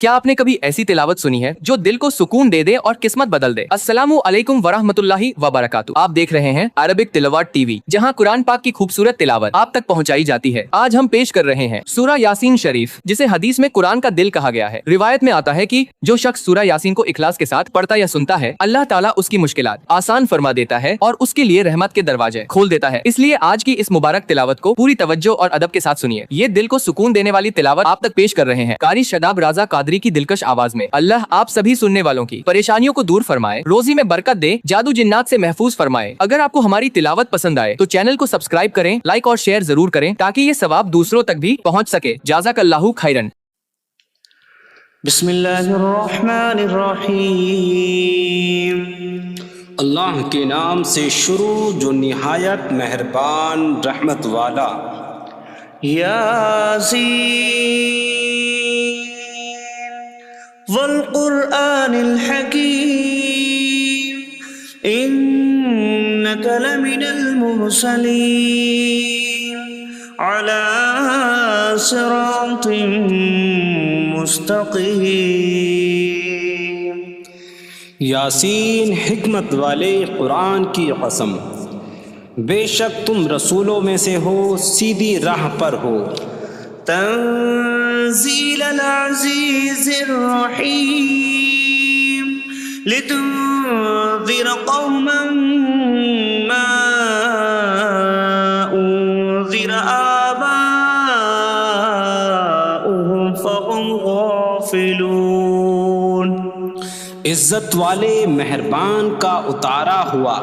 کیا آپ نے کبھی ایسی تلاوت سنی ہے جو دل کو سکون دے دے اور قسمت بدل دے؟ السلام علیکم ورحمۃ اللہ وبرکاتہ۔ آپ دیکھ رہے ہیں عربک تلاوت ٹی وی، جہاں قرآن پاک کی خوبصورت تلاوت آپ تک پہنچائی جاتی ہے۔ آج ہم پیش کر رہے ہیں سورہ یاسین شریف، جسے حدیث میں قرآن کا دل کہا گیا ہے۔ روایت میں آتا ہے کہ جو شخص سورہ یاسین کو اخلاص کے ساتھ پڑھتا یا سنتا ہے، اللہ تعالیٰ اس کی مشکلات آسان فرما دیتا ہے اور اس کے لیے رحمت کے دروازے کھول دیتا ہے۔ اس لیے آج کی اس مبارک تلاوت کو پوری توجہ اور ادب کے ساتھ سنیے۔ یہ دل کو سکون دینے والی تلاوت آپ تک پیش کر رہے ہیں قاری شاداب رضا قادری کی دلکش آواز میں۔ اللہ آپ سبھی سننے والوں کی پریشانیوں کو دور فرمائے، روزی میں برکت دے، جادو جنات سے محفوظ فرمائے۔ اگر آپ کو ہماری تلاوت پسند آئے تو چینل کو سبسکرائب کریں، لائک اور شیئر ضرور کریں تاکہ یہ ثواب دوسروں تک بھی پہنچ سکے۔ جزاک اللہ خیرن۔ بسم اللہ الرحمن الرحیم۔ اللہ کے نام سے شروع جو نہایت مہربان رحمت والا۔ یاسین والقرآن الحکیم انک لمن المرسلین علی صراط مستقیم۔ یاسین حکمت والے قرآن کی قسم، بے شک تم رسولوں میں سے ہو، سیدھی راہ پر ہو۔ تنزیل العزیز الرحیم لتنذر قوما ما انذر آباؤهم فهم غافلون۔ عزت والے مہربان کا اتارا ہوا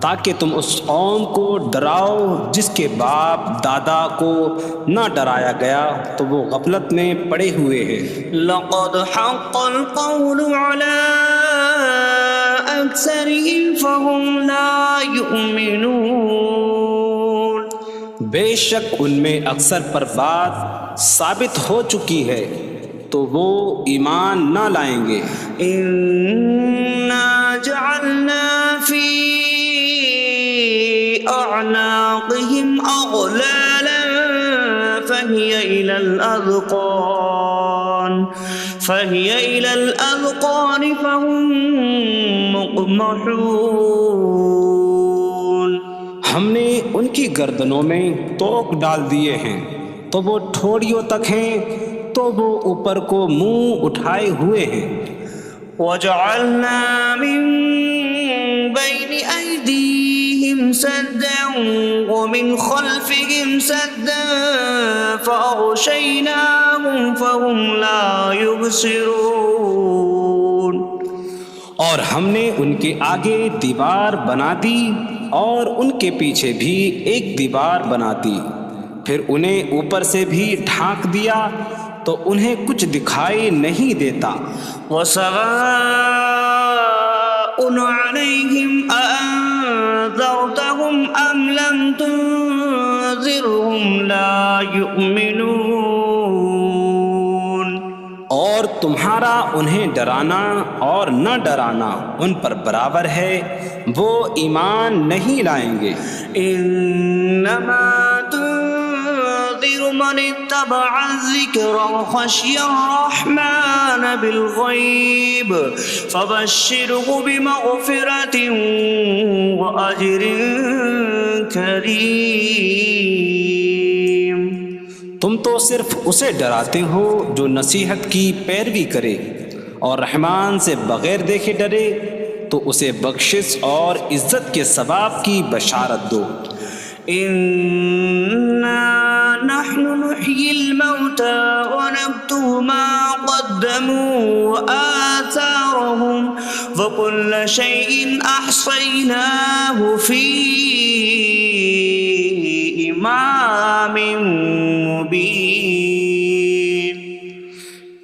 تاکہ تم اس قوم کو ڈراؤ جس کے باپ دادا کو نہ ڈرایا گیا تو وہ غفلت میں پڑے ہوئے ہیں۔ لقد حق القول على اکثرهم فهم لا يؤمنون۔ بے شک ان میں اکثر پر بات ثابت ہو چکی ہے تو وہ ایمان نہ لائیں گے۔ انا جعلنا فی اعناقهم اغلالا فهي الى الاذقان فهم مقمحون۔ ہم نے ان کی گردنوں میں توق ڈال دیے ہیں تو وہ ٹھوڑیوں تک ہیں، تو وہ اوپر کو منہ اٹھائے ہوئے ہیں۔ وَجَعَلْنَا مِن بَيْنِ أَيْدِيهِمْ سَدًّا وَمِنْ خَلْفِهِمْ سَدًّا فَأَغْشَيْنَاهُمْ فَهُمْ لَا يُبْصِرُونَ۔ اور ہم نے ان کے آگے دیوار بنا دی اور ان کے پیچھے بھی ایک دیوار بنا دی، پھر انہیں اوپر سے بھی ڈھانک دیا تو انہیں کچھ دکھائی نہیں دیتا۔ وَسَوَاءٌ عَلَيْهِمْ أَأَنذَرْتَهُمْ أَمْ لَمْ تُنذِرْهُمْ لَا يُؤْمِنُونَ۔ اور تمہارا انہیں ڈرانا اور نہ ڈرانا ان پر برابر ہے، وہ ایمان نہیں لائیں گے۔ انما من اتبع الذکر وخشی الرحمن بالغیب فبشرہ بمغفرۃ واجر کریم۔ تم تو صرف اسے ڈراتے ہو جو نصیحت کی پیروی کرے اور رحمان سے بغیر دیکھے ڈرے، تو اسے بخشش اور عزت کے ثواب کی بشارت دو۔ اِنَّا نحن نحيي الموتى ونكتب ما قدموا وآثارهم وكل شيء أحصيناه في إمام مبين۔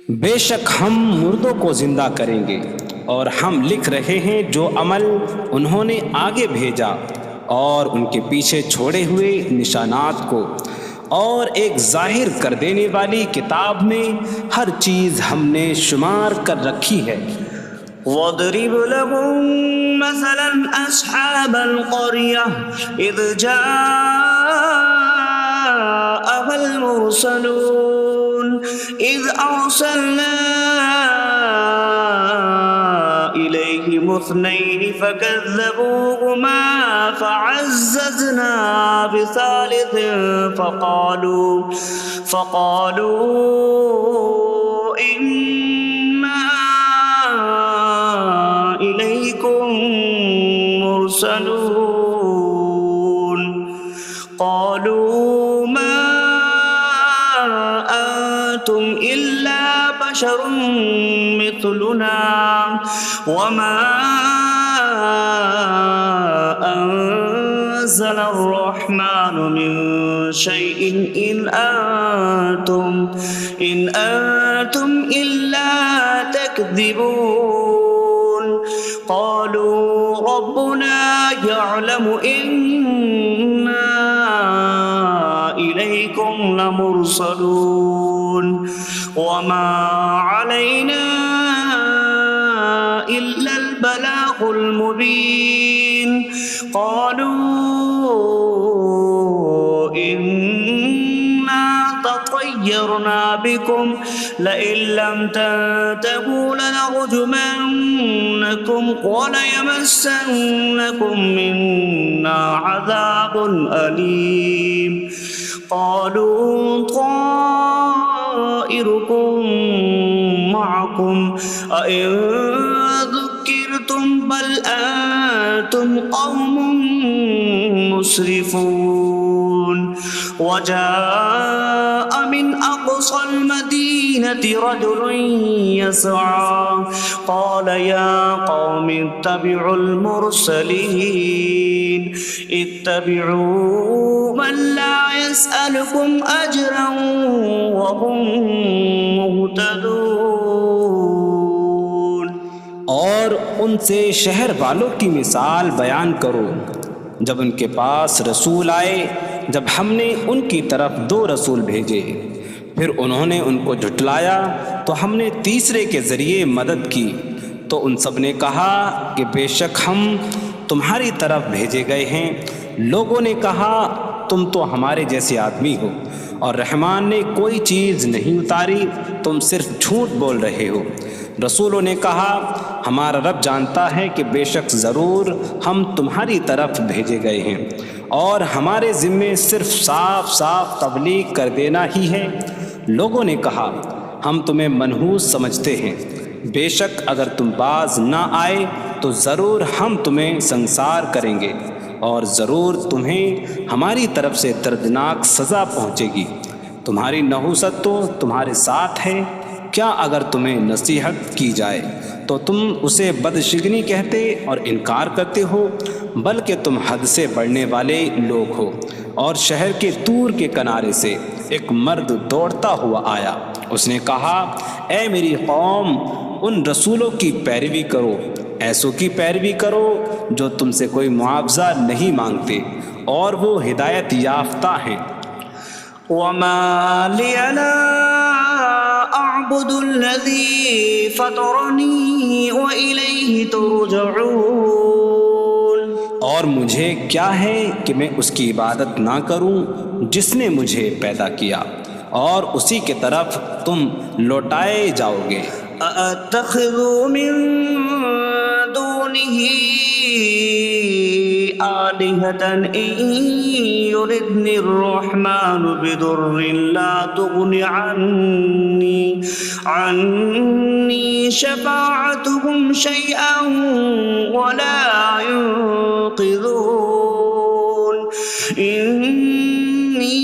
بے شک ہم مردوں کو زندہ کریں گے اور ہم لکھ رہے ہیں جو عمل انہوں نے آگے بھیجا اور ان کے پیچھے چھوڑے ہوئے نشانات کو، اور ایک ظاہر کر دینے والی کتاب میں ہر چیز ہم نے شمار کر رکھی ہے۔ وَاضْرِبْ لَهُم مَّثَلًا أَصْحَابَ الْقَرْيَةِ إِذْ جَاءَهَا الْمُرْسَلُونَ إِذْ أَرْسَلْنَا اثنين فكذبوهما فعززنا بثالث فقالوا إنا إليكم مرسلون قالوا ما أنتم إلا بشر مثلنا وما أنزل الرحمن من شيء إن أنتم إلا تكذبون قالوا ربنا يعلم إنا إليكم لمرسلون وما علينا إلا البلاغ المبين قالوا إنا تطيرنا بكم لئن لم تنتهوا لنرجمنكم وليمسنكم منا عذاب أليم قالوا طائركم معكم أئن ذكرتم بل أنتم قوم مسرفون وجاء من أقصى المدينة رجل يسعى قال يا قوم اتبعوا المرسلين اتبعوا من لا يسألكم أجرا وهم مهتدون اور ان سے شہر والوں کی مثال بیان کرو جب ان کے پاس رسول آئے جب ہم نے ان کی طرف 2 رسول بھیجے پھر انہوں نے ان کو جھٹلایا تو ہم نے تیسرے کے ذریعے مدد کی تو ان سب نے کہا کہ بے شک ہم تمہاری طرف بھیجے گئے ہیں لوگوں نے کہا تم تو ہمارے جیسے آدمی ہو اور رحمان نے کوئی چیز نہیں اتاری تم صرف جھوٹ بول رہے ہو رسولوں نے کہا ہمارا رب جانتا ہے کہ بے شک ضرور ہم تمہاری طرف بھیجے گئے ہیں اور ہمارے ذمے صرف صاف صاف تبلیغ کر دینا ہی ہے لوگوں نے کہا ہم تمہیں منحوس سمجھتے ہیں بے شک اگر تم باز نہ آئے تو ضرور ہم تمہیں سنسار کریں گے اور ضرور تمہیں ہماری طرف سے دردناک سزا پہنچے گی تمہاری نحوست تو تمہارے ساتھ ہے کیا اگر تمہیں نصیحت کی جائے تو تم اسے بدشگنی کہتے اور انکار کرتے ہو بلکہ تم حد سے بڑھنے والے لوگ ہو اور شہر کے دور کے کنارے سے ایک مرد دوڑتا ہوا آیا اس نے کہا اے میری قوم ان رسولوں کی پیروی کرو ایسوں کی پیروی کرو جو تم سے کوئی معاوضہ نہیں مانگتے اور وہ ہدایت یافتہ ہیں وما لي لا أعبد الذي فطرني وإليه ترجعون اور مجھے کیا ہے کہ میں اس کی عبادت نہ کروں جس نے مجھے پیدا کیا اور اسی کے طرف تم لوٹائے جاؤ گے أأتخذ من دونه آلهة إن يردني الرحمن بضر لا تغن عني شفاعتهم شيئا ولا ينقذون إني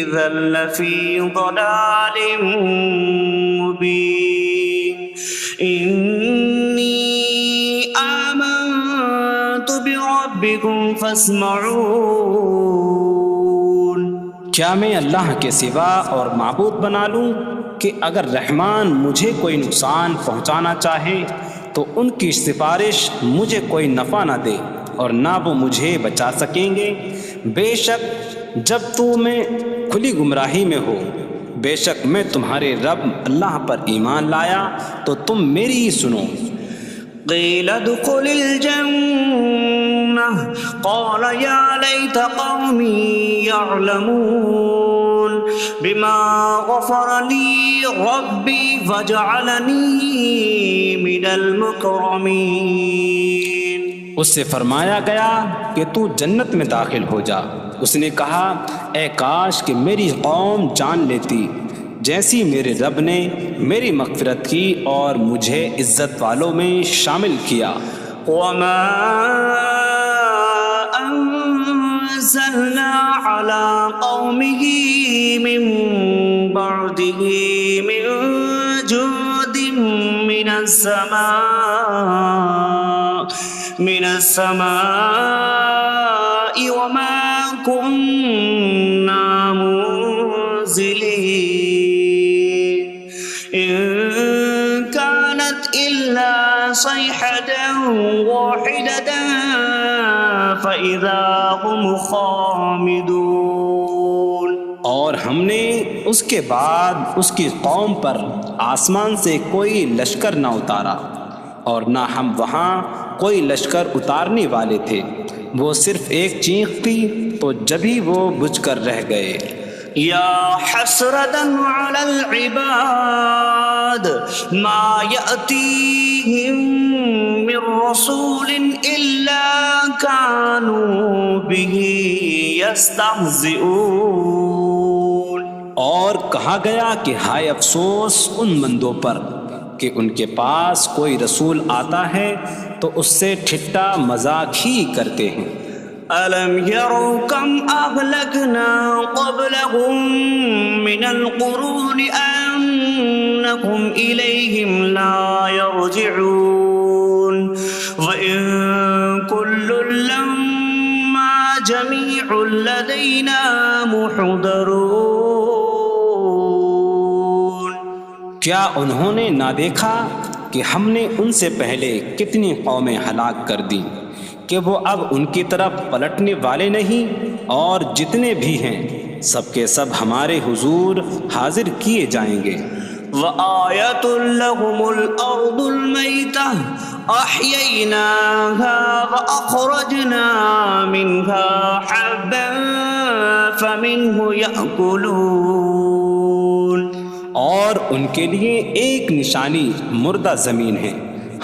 إذا لفي ضلال مبين إني آمنت بربكم فاسمعون کیا میں اللہ کے سوا اور معبود بنا لوں کہ اگر رحمان مجھے کوئی نقصان پہنچانا چاہے تو ان کی سفارش مجھے کوئی نفع نہ دے اور نہ وہ مجھے بچا سکیں گے بے شک جب میں کھلی گمراہی میں ہو بے شک میں تمہارے رب اللہ پر ایمان لایا تو تم میری ہی سنو قيل ادخل الجنة قال يا ليت قومي يعلمون بما غفر لي ربي فاجعلني من المكرمين. اس سے فرمایا گیا کہ تو جنت میں داخل ہو جا. اس نے کہا اے کاش کہ میری قوم جان لیتی جیسی میرے رب نے میری مغفرت کی اور مجھے عزت والوں میں شامل کیا. وما أنزلنا على قومه من بعده من جود من السماء وما كنا منزلين إن كانت إلا صيحة واحدة فإذا هم خامدون. اور ہم نے اس کے بعد اس کی قوم پر آسمان سے کوئی لشکر نہ اتارا اور نہ ہم وہاں کوئی لشکر اتارنے والے تھے. وہ صرف ایک چیخ تھی تو جبھی وہ بجھ کر رہ گئے. یا حسرة على العباد ما يأتيهم من رسول إلا كانوا به يستهزئون. اور کہا گیا کہ ہائے افسوس ان بندوں پر کہ ان کے پاس کوئی رسول آتا ہے تو اس سے ٹھٹا مذاق ہی کرتے ہیں. ألم يروا كم أهلكنا قبلهم من القرون أنكم إليهم لا يرجعون وإن كل لما جميع لدينا محضرون. کیا انہوں نے نہ دیکھا کہ ہم نے ان سے پہلے کتنی قومیں ہلاک کر دیں کہ وہ اب ان کی طرف پلٹنے والے نہیں، اور جتنے بھی ہیں سب کے سب ہمارے حضور حاضر کیے جائیں گے. وآية لهم الأرض الميتة أحييناها وأخرجنا منها حبا فمنه يأكلون. اور ان کے لیے ایک نشانی مردہ زمین ہے،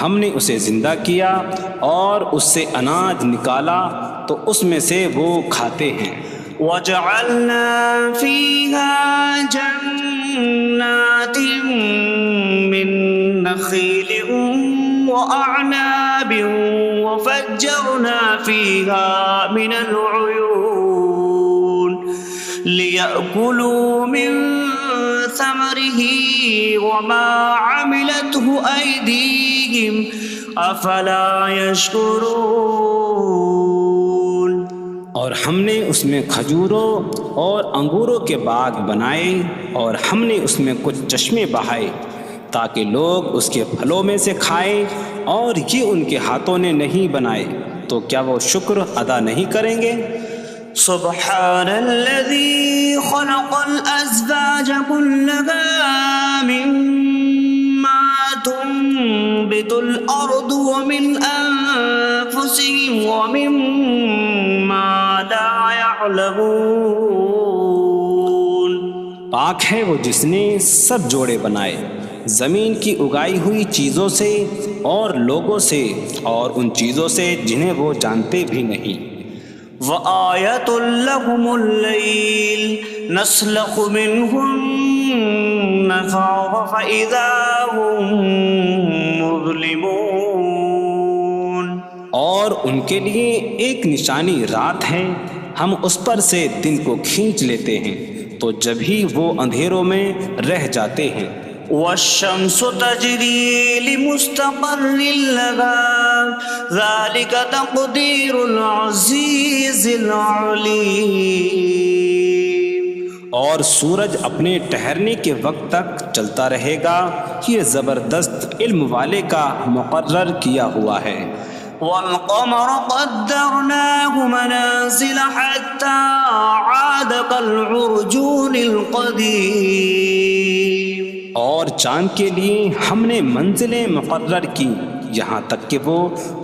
ہم نے اسے زندہ کیا اور اس سے اناج نکالا تو اس میں سے وہ کھاتے ہیں. وجعلنا فيها جنات من نخيل وأعناب وفجرنا فيها من العيون ليأكلوا من ثمره وما عملته أيديهم أفلا يشكرون. اور ہم نے اس میں کھجوروں اور انگوروں کے باغ بنائے اور ہم نے اس میں کچھ چشمے بہائے تاکہ لوگ اس کے پھلوں میں سے کھائیں، اور یہ ان کے ہاتھوں نے نہیں بنائے تو کیا وہ شکر ادا نہیں کریں گے؟ سبحان الذي خلق الأزواج كلها مما تنبت الأرض ومن أنفسهم ومما لا يعلمون. پاک ہے وہ جس نے سب جوڑے بنائے زمین کی اگائی ہوئی چیزوں سے اور لوگوں سے اور ان چیزوں سے جنہیں وہ جانتے بھی نہیں. وآية لهم الليل نسلخ منه النهار فإذا هم مظلمون. اور ان کے لیے ایک نشانی رات ہے، ہم اس پر سے دن کو کھینچ لیتے ہیں تو جبھی وہ اندھیروں میں رہ جاتے ہیں. والشمس تجري لمستقر لها ذلك تقدير العزيز العليم. اور سورج اپنے ٹھہرنے کے وقت تک چلتا رہے گا، یہ زبردست علم والے کا مقرر کیا ہوا ہے. والقمر قدرناه منازل حتى عاد كالعرجون القديم. اور چاند کے لیے ہم نے منزلیں مقرر کی یہاں تک کہ وہ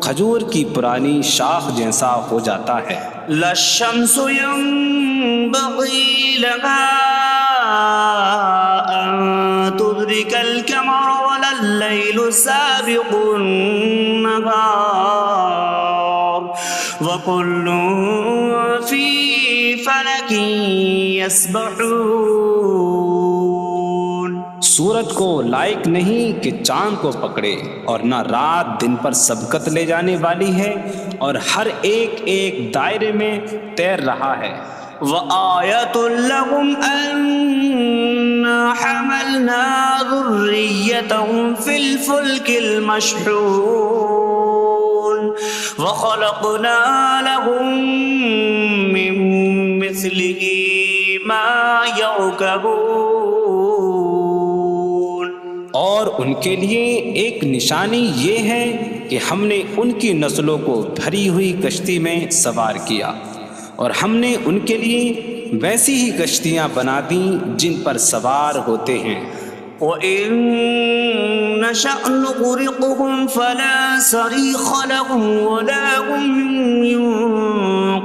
کھجور کی پرانی شاخ جیسا ہو جاتا ہے. لا الشمس ينبغي لها أن تدرك القمر ولا الليل سابق النهار وكل في فلك يسبحون. سورج کو لائق نہیں کہ چاند کو پکڑے، اور نہ رات دن پر سبقت لے جانے والی ہے، اور ہر ایک ایک دائرے میں تیر رہا ہے. وآية لهم أنا حملنا ذريتهم في الفلك المشحون وخلقنا لهم من مثله ما يركبون. اور ان کے لیے ایک نشانی یہ ہے کہ ہم نے ان کی نسلوں کو بھری ہوئی کشتی میں سوار کیا، اور ہم نے ان کے لیے ویسی ہی کشتیاں بنا دیں جن پر سوار ہوتے ہیں. وَإِن نَّشَأْ نُغْرِقْهُمْ فَلَا صَرِيخَ لَهُمْ وَلَا هُمْ يُنقَذُونَ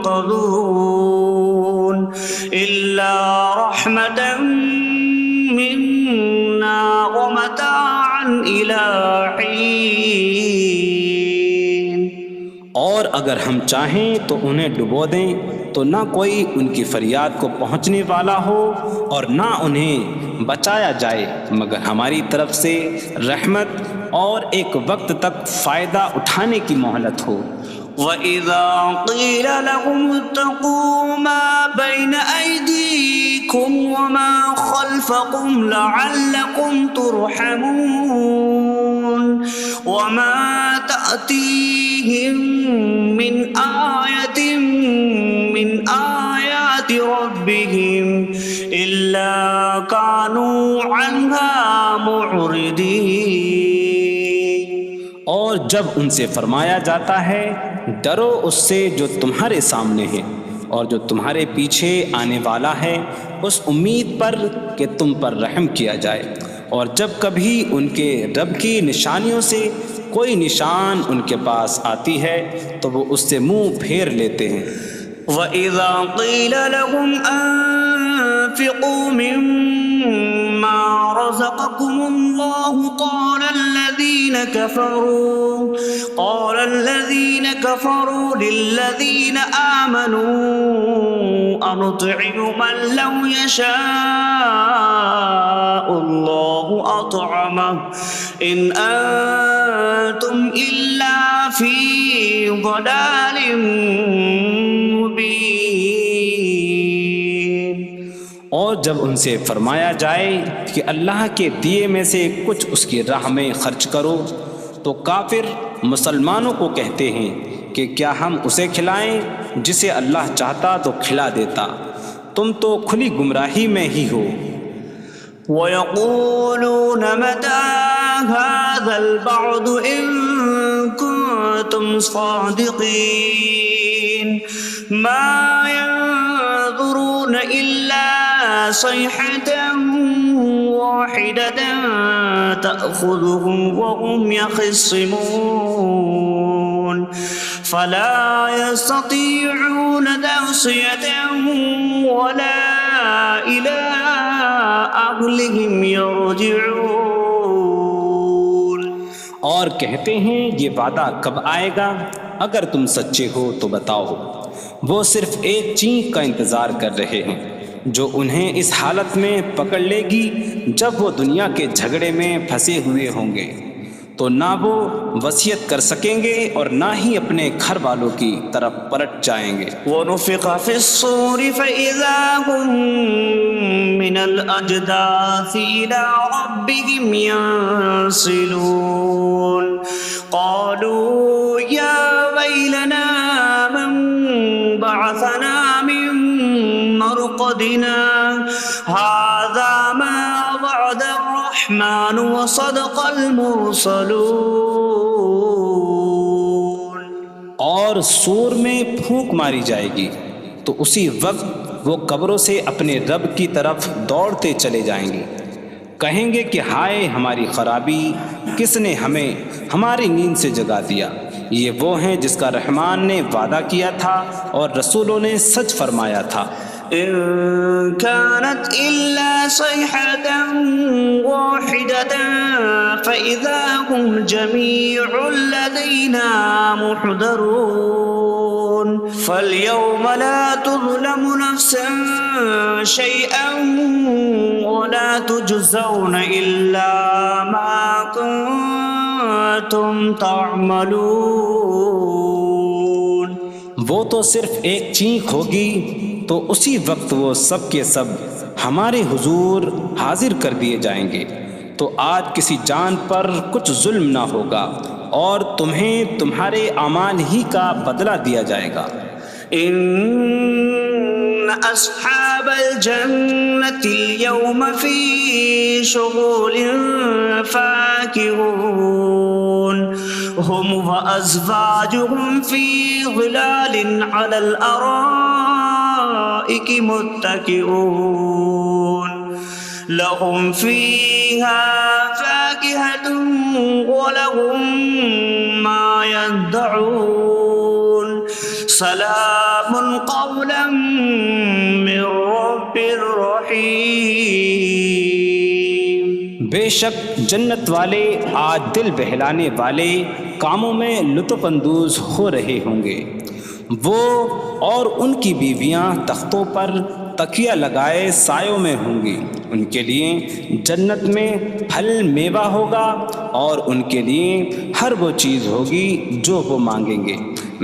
إِلَّا رَحْمَةً مِّنَّا وَمَتَاعًا إِلَىٰ حِينٍ. اور اگر ہم چاہیں تو انہیں ڈبو دیں تو نہ کوئی ان کی فریاد کو پہنچنے والا ہو اور نہ انہیں بچایا جائے مگر ہماری طرف سے رحمت اور ایک وقت تک فائدہ اٹھانے کی مہلت ہو. وَإِذَا قِيلَ لَهُمُ اتَّقُوا مَا بَيْنَ أَيْدِيكُمْ وَمَا خَلْفَكُمْ لَعَلَّكُمْ تُرْحَمُونَ وَمَا تَأْتِيهِمْ مِنْ آيَةٍ مِنْ آيَاتِ رَبِّهِمْ إِلَّا كَانُوا عَنْهَا مُعْرِضِينَ. اور جب ان سے فرمایا جاتا ہے ڈرو اس سے جو تمہارے سامنے ہے اور جو تمہارے پیچھے آنے والا ہے، اس امید پر کہ تم پر رحم کیا جائے، اور جب کبھی ان کے رب کی نشانیوں سے کوئی نشان ان کے پاس آتی ہے تو وہ اس سے منہ پھیر لیتے ہیں. وَإِذَا قِيلَ لَهُمْ أَنفِقُوا مِمَّا رَزَقَكُمُ اللَّهُ قَالَ الَّذِينَ كَفَرُوا لِلَّذِينَ آمَنُوا أَنُطْعِمُ مَن لَّوْ يَشَاءُ اللَّهُ أَطْعَمَهُ إِنْ أَنتُمْ إِلَّا فِي ضَلَالٍ مُّبِينٍ. اور جب ان سے فرمایا جائے کہ اللہ کے دیے میں سے کچھ اس کی راہ میں خرچ کرو تو کافر مسلمانوں کو کہتے ہیں کہ کیا ہم اسے کھلائیں جسے اللہ چاہتا تو کھلا دیتا، تم تو کھلی گمراہی میں ہی ہو. وَيَقُولُونَ مَتَىٰ هَٰذَا الْوَعْدُ إِن كُنتُمْ صَادِقِينَ مَا يَنظُرُونَ إِلَّا صَيْحَةً وَاحِدَةً تَأْخُذُهُمْ وَهُمْ يَخِصِّمُونَ فَلَا يَسْتَطِيعُونَ تَوْصِيَةً وَلَا إِلَىٰ أَهْلِهِمْ يَرْجِعُونَ. اور کہتے ہیں یہ وعدہ کب آئے گا؟ اگر تم سچے ہو تو بتاؤ. وہ صرف ایک چینک کا انتظار کر رہے ہیں جو انہیں اس حالت میں پکڑ لے گی جب وہ دنیا کے جھگڑے میں پھنسے ہوئے ہوں گے، تو نہ وہ وصیت کر سکیں گے اور نہ ہی اپنے گھر والوں کی طرف پلٹ جائیں گے. وَنُفِخَ فِي الصُّورِ فَإِذَا هُم مِّنَ الْأَجْدَاثِ إِلَىٰ رَبِّهِمْ يَنسِلُونَ قَالُوا يَا وَيْلَنَا مَن بَعَثَنَا مِن مَّرْقَدِنَا هَٰذَا مَا وَعَدَ الرَّحْمَٰنُ وَصَدَقَ الْمُرْسَلُونَ. اور سور میں پھونک ماری جائے گی تو اسی وقت وہ قبروں سے اپنے رب کی طرف دوڑتے چلے جائیں گے، کہیں گے کہ ہائے ہماری خرابی، کس نے ہمیں ہماری نیند سے جگا دیا. یہ وہ ہیں جس کا رحمان نے وعدہ کیا تھا اور رسولوں نے سچ فرمایا تھا. إن كانت إلا صيحة واحدة فإذا هم جميع لدينا محضرون فاليوم لا تظلم نفس شيئا ولا تجزون إلا ما كنتم تعملون. وہ تو صرف ایک چینخ ہوگی تو اسی وقت وہ سب کے سب ہمارے حضور حاضر کر دیے جائیں گے. تو آج کسی جان پر کچھ ظلم نہ ہوگا اور تمہیں تمہارے اعمال ہی کا بدلہ دیا جائے گا. إن أصحاب الجنة اليوم في شغل فاكهون هم وأزواجهم في ظلال على الأرائك متكئون لهم فيها فاكهة ولهم ما يدعون سلام قولا من رب رحیم. بے شک جنت والے آج دل بہلانے والے کاموں میں لطف اندوز ہو رہے ہوں گے. وہ اور ان کی بیویاں تختوں پر تکیہ لگائے سایوں میں ہوں گی. ان کے لیے جنت میں پھل میوہ ہوگا اور ان کے لیے ہر وہ چیز ہوگی جو وہ مانگیں گے.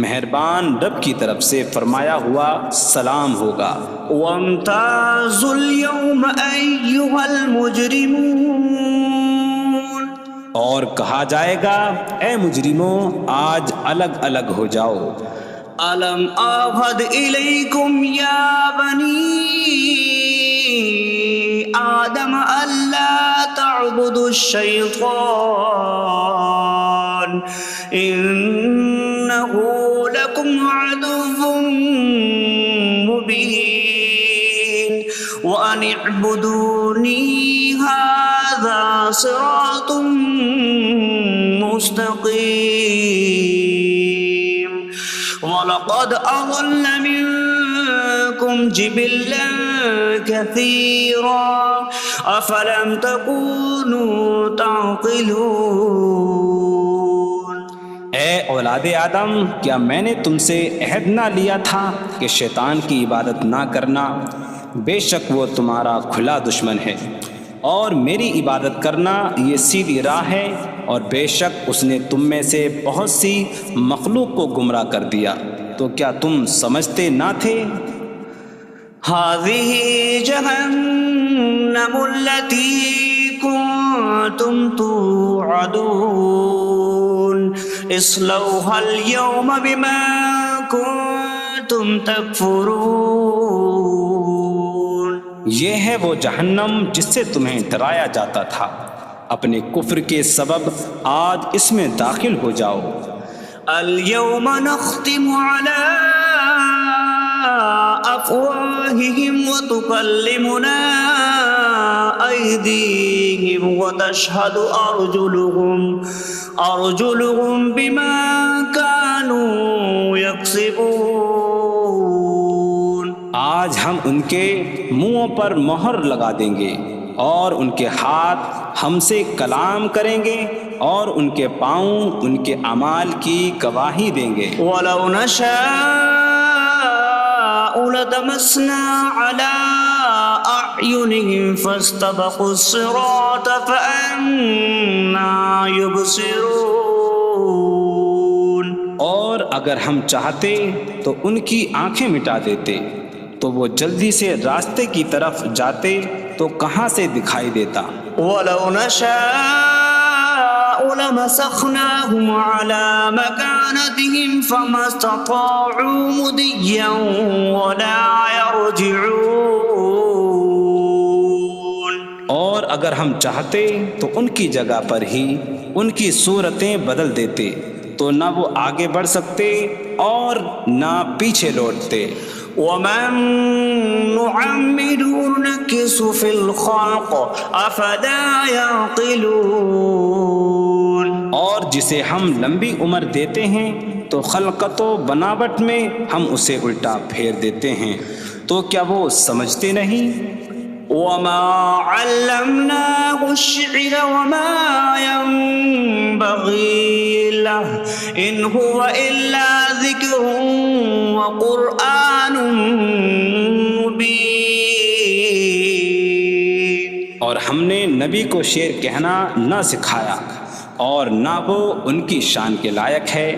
مہربان رب کی طرف سے فرمایا ہوا سلام ہوگا. وامتازوا اليوم أيها المجرمون. اور کہا جائے گا اے مجرموں آج الگ الگ ہو جاؤ. ألم أعهد إليكم يا بني آدم ألا تعبدوا الشيطان إنه لكم عدو مبين وأن اعبدوني هذا صراط مستقيم. وَلَقَدْ أَضَلَّ مِنكُمْ جِبِلًّا كَثِيرًا أَفَلَمْ تَكُونُوا تَعْقِلُونَ. اے اولاد آدم کیا میں نے تم سے عہد نہ لیا تھا کہ شیطان کی عبادت نہ کرنا؟ بے شک وہ تمہارا کھلا دشمن ہے اور میری عبادت کرنا یہ سیدھی راہ ہے. اور بے شک اس نے تم میں سے بہت سی مخلوق کو گمراہ کر دیا. تو کیا تم سمجھتے نہ تھے؟ هذه جهنم التي كنتم توعدون اصلوها اليوم بما كنتم تكفرون. یہ ہے وہ جہنم جس سے تمہیں ڈرایا جاتا تھا. اپنے کفر کے سبب آج اس میں داخل ہو جاؤ. اليوم نختم على أفواههم وتكلمنا أيديهم وتشهد أرجلهم بما كانوا يكسبون. آج ہم ان کے منہوں پر مہر لگا دیں گے اور ان کے ہاتھ ہم سے کلام کریں گے اور ان کے پاؤں ان کے اعمال کی گواہی دیں گے. وَلَوْ نَشَاءُ لَطَمَسْنَا عَلَىٰ أَعْيُنِهِمْ فَاسْتَبَقُوا الصِّرَاطَ فَأَنَّىٰ يُبْصِرُونَ. اور اگر ہم چاہتے تو ان کی آنکھیں مٹا دیتے تو وہ جلدی سے راستے کی طرف جاتے تو کہاں سے دکھائی دیتا. وَلَوْ نَشَاءُ لَمَسَخْنَاهُمْ عَلَىٰ مَكَانَتِهِمْ فَمَا اسْتَطَاعُوا مُضِيًّا وَلَا يَرْجِعُونَ. اور اگر ہم چاہتے تو ان کی جگہ پر ہی ان کی صورتیں بدل دیتے تو نہ وہ آگے بڑھ سکتے اور نہ پیچھے لوٹتے. وَمَن نُعَمِّرْهُ نُنَكِّسْهُ فِي الْخَلْقِ أَفَلَا يَعْقِلُونَ. اور جسے ہم لمبی عمر دیتے ہیں تو خلقت و بناوٹ میں ہم اسے الٹا پھیر دیتے ہیں. تو کیا وہ سمجھتے نہیں؟ وما علمناه الشعر وما ينبغي له إن هو إلا ذكر وقرآن مبين. اور ہم نے نبی کو شعر کہنا نہ سکھایا اور نہ وہ ان کی شان کے لائق ہے،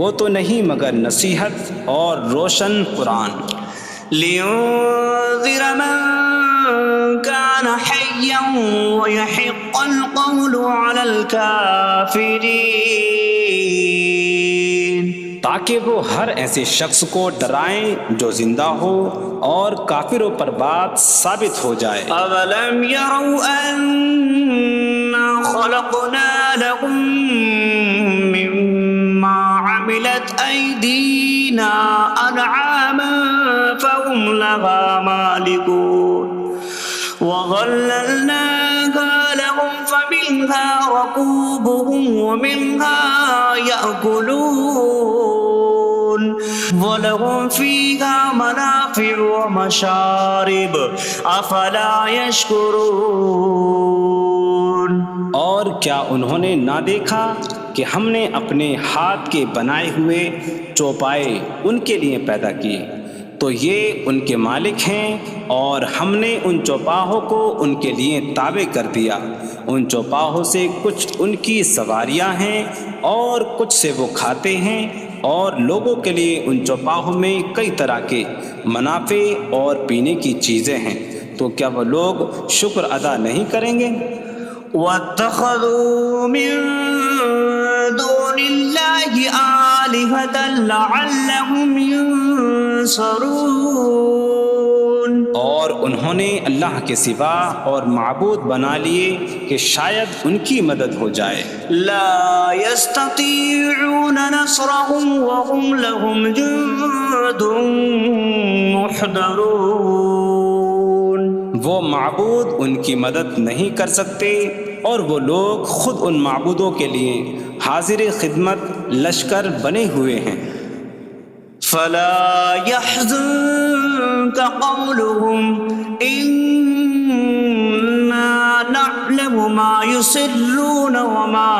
وہ تو نہیں مگر نصیحت اور روشن قرآن. لينذر من كان حيا ويحق القول على الكافرين. تاکہ وہ ہر ایسے شخص کو ڈرائیں جو زندہ ہو اور کافروں پر بات ثابت ہو جائے. أولم يروا أنا خلقنا لهم مما عملت أيدينا أنعاما فهم لها مالكون وظللناها لهم فمنها ركوبهم ومنها يأكلون وَلَهُمْ فِيهَا مَنَافِعُ وَمَشَارِبُ أَفَلَا يَشْكُرُونَ. اور کیا انہوں نے نہ دیکھا کہ ہم نے اپنے ہاتھ کے بنائے ہوئے چوپائے ان کے لیے پیدا کیے، تو یہ ان کے مالک ہیں، اور ہم نے ان چوپاہوں کو ان کے لیے تابع کر دیا. ان چوپاہوں سے کچھ ان کی سواریاں ہیں اور کچھ سے وہ کھاتے ہیں، اور لوگوں کے لیے ان چوپاہوں میں کئی طرح کے منافع اور پینے کی چیزیں ہیں. تو کیا وہ لوگ شکر ادا نہیں کریں گے؟ وَاتَّخَذُوا مِن دُونِ اللَّهِ آلِهَةً لَعَلَّهُمْ يُنصَرُونَ. اور انہوں نے اللہ کے سوا اور معبود بنا لیے کہ شاید ان کی مدد ہو جائے. لا يستطيعون نصرهم وهم لهم جند محضرون. وہ معبود ان کی مدد نہیں کر سکتے، اور وہ لوگ خود ان معبودوں کے لیے حاضر خدمت لشکر بنے ہوئے ہیں. فلا يحزنك قولهم إنا نعلم ما يسرون وما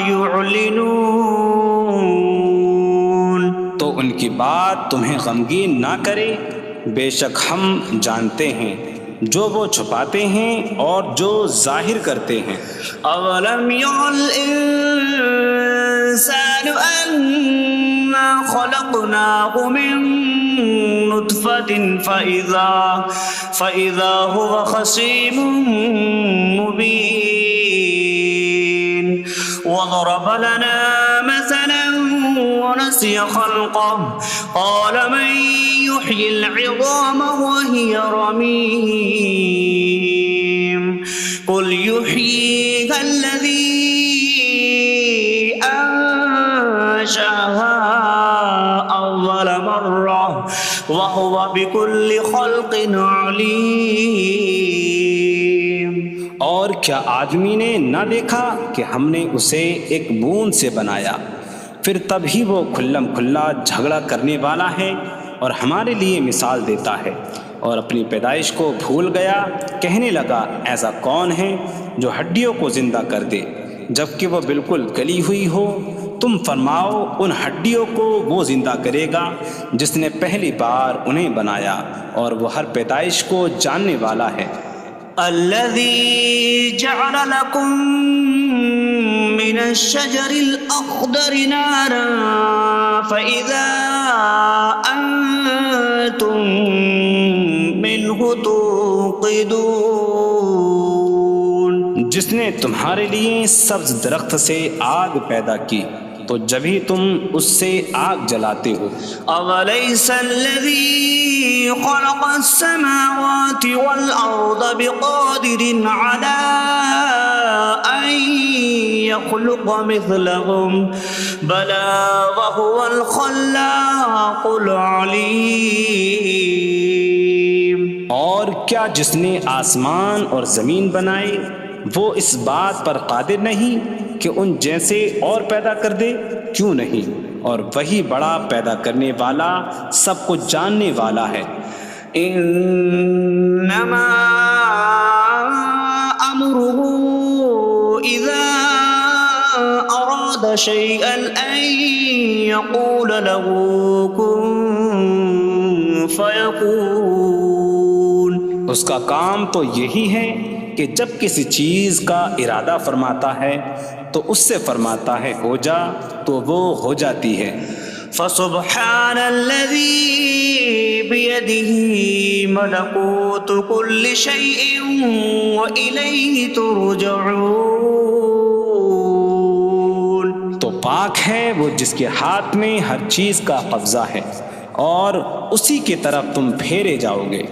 يعلنون. تو ان کی بات تمہیں غمگین نہ کرے، بے شک ہم جانتے ہیں جو وہ چھپاتے ہیں اور جو ظاہر کرتے ہیں. أولم ير الإنسان أنا خلقناه من نطفة فإذا هو خصيم مبين. وضرب لنا مثلا ونسي خلقه قال من يحيي العظام وهي رميم قل يحييها الذي أنشأها أول مرة وهو بكل خلق عليم. اور کیا آدمی نے نہ دیکھا کہ ہم نے اسے ایک بوند سے بنایا، پھر تب ہی وہ کھلم کھلا جھگڑا کرنے والا ہے اور ہمارے لیے مثال دیتا ہے. اور اپنی پیدائش کو بھول گیا، کہنے لگا ایسا کون ہے جو ہڈیوں کو زندہ کر دے جبکہ وہ بالکل گلی ہوئی ہو؟ تم فرماؤ ان ہڈیوں کو وہ زندہ کرے گا جس نے پہلی بار انہیں بنایا، اور وہ ہر پیدائش کو جاننے والا ہے. الذي جعل لكم من الشجر الأخضر نارا فإذا أنتم منه توقدون. جس نے تمہارے لیے سبز درخت سے آگ پیدا کی تو جب ہی تم اس سے آگ جلاتے ہو. أوليس الذي خلق السماوات والأرض بقادر على أن يخلق مثلهم بلى وهو الخلاق العليم. اور کیا جس نے آسمان اور زمین بنائے وہ اس بات پر قادر نہیں کہ ان جیسے اور پیدا کر دے؟ کیوں نہیں، اور وہی بڑا پیدا کرنے والا سب کچھ جاننے والا ہے. إنما أمره إذا أراد شيئا أن يقول له كن فيكون. اس کا کام تو یہی ہے کہ جب کسی چیز کا ارادہ فرماتا ہے تو اس سے فرماتا ہے ہو جا تو وہ ہو جاتی ہے. فسبحان الذي بيده ملكوت كل شيء وإليه ترجعون. تو پاک ہے وہ جس کے ہاتھ میں ہر چیز کا قبضہ ہے اور اسی کی طرف تم پھیرے جاؤ گے.